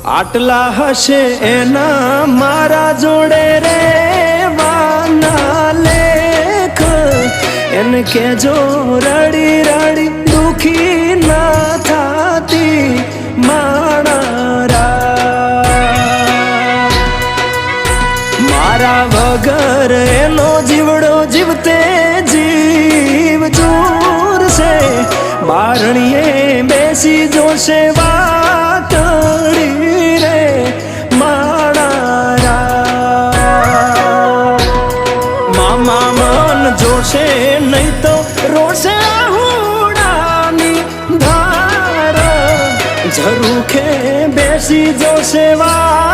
આટલા હશે એના મારા જોડે રે વાના લેખ એને કેજો રડી રડી દુખી ના થાતી માણા મારા વગર એનો જીવડો જીવતે જીવ જોરશે બારણીએ બેસી જોશે વાતડી રે માણા મામા મન જોશે નહીં તો રોશે હુડાની ધાર ઝરૂખે બેસી જોશે વા